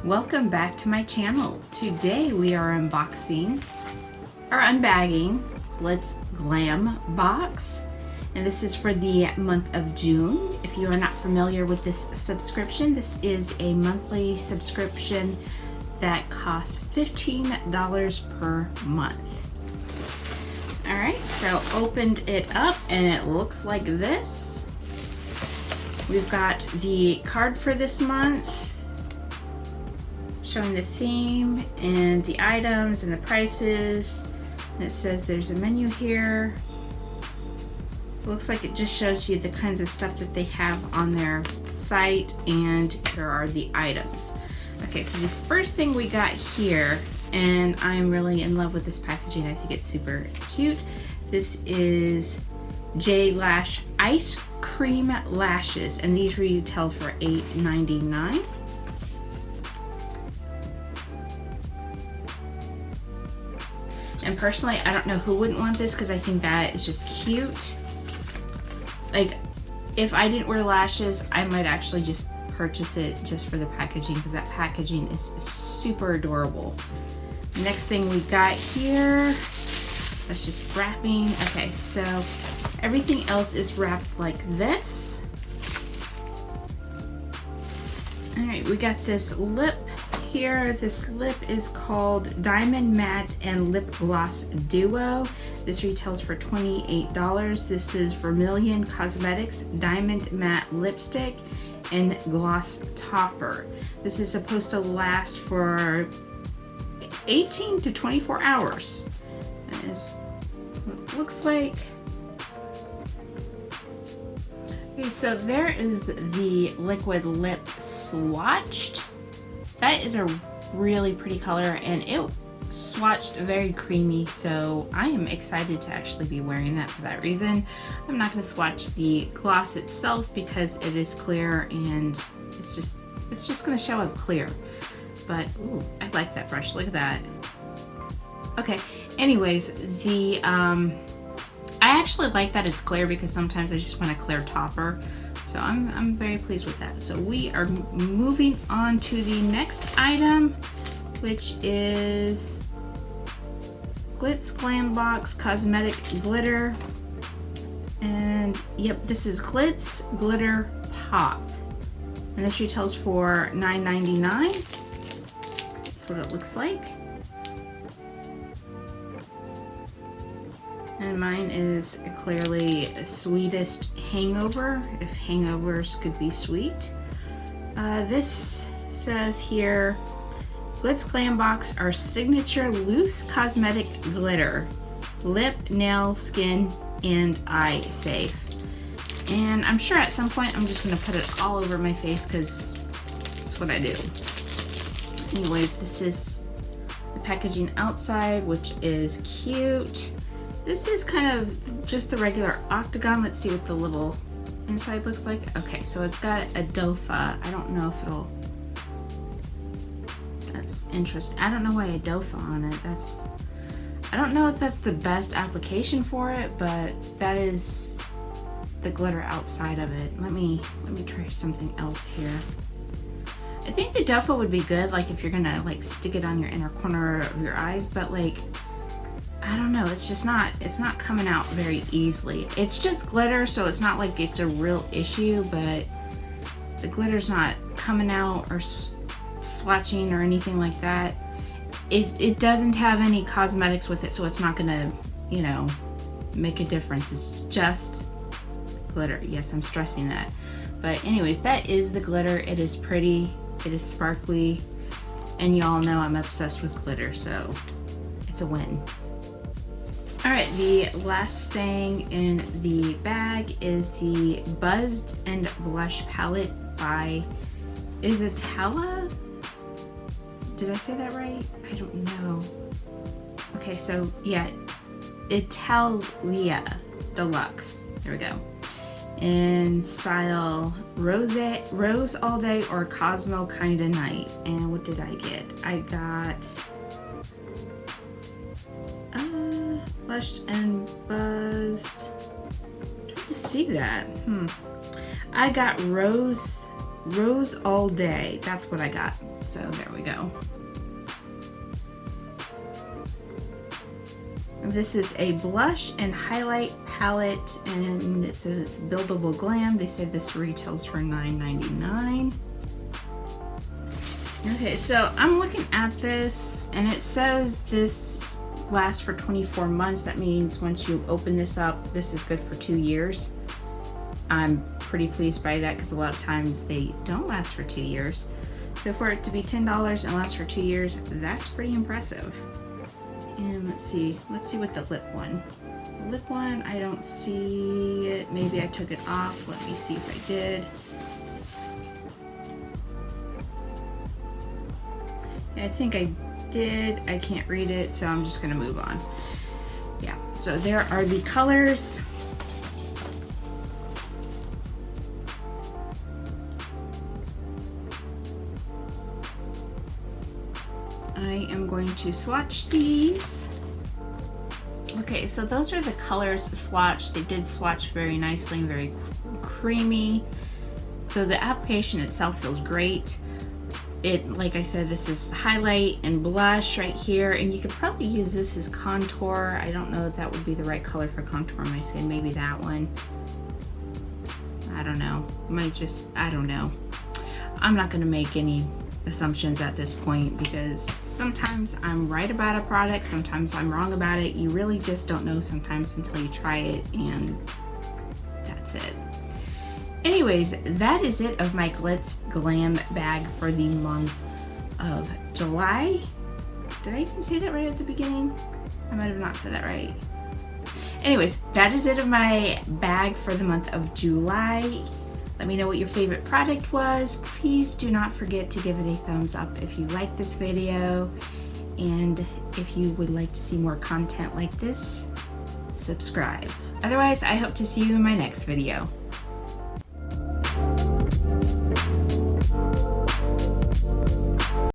Welcome back to my channel. Today we are unboxing or unbagging GlitzGlamBox, and this is for the month of June. If you are not familiar with this subscription, this is a monthly subscription that costs $15 per month. Alright, so opened it up and it looks like this. We've got the card for this month, showing the theme and the items and the prices. And it says there's a menu here. It looks like it just shows you the kinds of stuff that they have on their site, and here are the items. Okay, so the first thing we got here, and I'm really in love with this packaging. I think it's super cute. This is JLASH ice cream lashes, and these retail for $8.99. And personally, I don't know who wouldn't want this, because I think that is just cute. Like, if I didn't wear lashes, I might actually just purchase it just for the packaging, because that packaging is super adorable. Next thing we got here, that's just wrapping. Okay, so everything else is wrapped like this. All right, we got this lip here. This lip is called Diamond Matte and Lip Gloss Duo. This retails for $28. This is Vermillion Cosmetics Diamond Matte Lipstick and Gloss Topper. This is supposed to last for 18 to 24 hours. That is what it looks like. Okay, so there is the liquid lip swatched. That is a really pretty color, and it swatched very creamy, so I am excited to actually be wearing that for that reason. I'm not going to swatch the gloss itself because it is clear, and it's just going to show up clear. But ooh, I like that brush. Look at that. Okay, anyways, the I actually like that it's clear, because sometimes I just want a clear topper. So I'm very pleased with that. So we are moving on to the next item, which is GlitzGlamBox Cosmetic Glitter. And yep, this is Glitz Glitter Pop. And this retails for $9.99. That's what it looks like. And mine is clearly Sweetest Hangover, if hangovers could be sweet. This says here, GlitzGlamBox, our signature loose cosmetic glitter. Lip, nail, skin, and eye safe. And I'm sure at some point I'm just going to put it all over my face, because that's what I do. Anyways, this is the packaging outside, which is cute. This is kind of just the regular octagon. Let's see what the little inside looks like. Okay, so it's got a dofa. I don't know if it'll... That's interesting. I don't know why a dofa on it. That's... I don't know if that's the best application for it, but that is the glitter outside of it. Let me try something else here. I think the dofa would be good, like if you're gonna like stick it on your inner corner of your eyes, but like, I don't know, it's not coming out very easily. It's just glitter, so it's not like it's a real issue, but the glitter's not coming out or swatching or anything like that. It doesn't have any cosmetics with it, so it's not gonna, you know, make a difference. It's just glitter. Yes, I'm stressing that. But anyways, that is the glitter. It is pretty, it is sparkly, and y'all know I'm obsessed with glitter, so it's a win. Alright, the last thing in the bag is the Buzzed and Blush Palette by ITALIA. Did I say that right? I don't know. Okay, so yeah, ITALIA Deluxe. There we go. In style Rose All Day or Cosmo Kinda Night. And what did I get? I got Blushed and Buzzed. I don't see that. I got Rose Rose All Day. That's what I got. So there we go. This is a blush and highlight palette, and it says it's buildable glam. They say this retails for $9.99. Okay, so I'm looking at this, and it says this lasts for 24 months. That means once you open this up, this is good for 2 years. I'm pretty pleased by that because a lot of times they don't last for 2 years. So for it to be $10 and last for 2 years, that's pretty impressive. And let's see what the lip one. The lip one, I don't see it. Maybe I took it off. Let me see if I did. I think I did. I can't read it, so I'm just gonna move on. Yeah, so there are the colors. I am going to swatch these. Okay, so those are the colors swatched. They did swatch very nicely and very creamy. So the application itself feels great. Like I said, this is highlight and blush right here, and you could probably use this as contour. I don't know if that would be the right color for contour on my skin. Maybe that one. I don't know. I don't know. I'm not gonna make any assumptions at this point because sometimes I'm right about a product, sometimes I'm wrong about it. You really just don't know sometimes until you try it, and that's it. Anyways, that is it of my Glitz Glam bag for the month of July. Did I even say that right at the beginning? I might have not said that right. Anyways, that is it of my bag for the month of July. Let me know what your favorite product was. Please do not forget to give it a thumbs up if you like this video. And if you would like to see more content like this, subscribe. Otherwise, I hope to see you in my next video.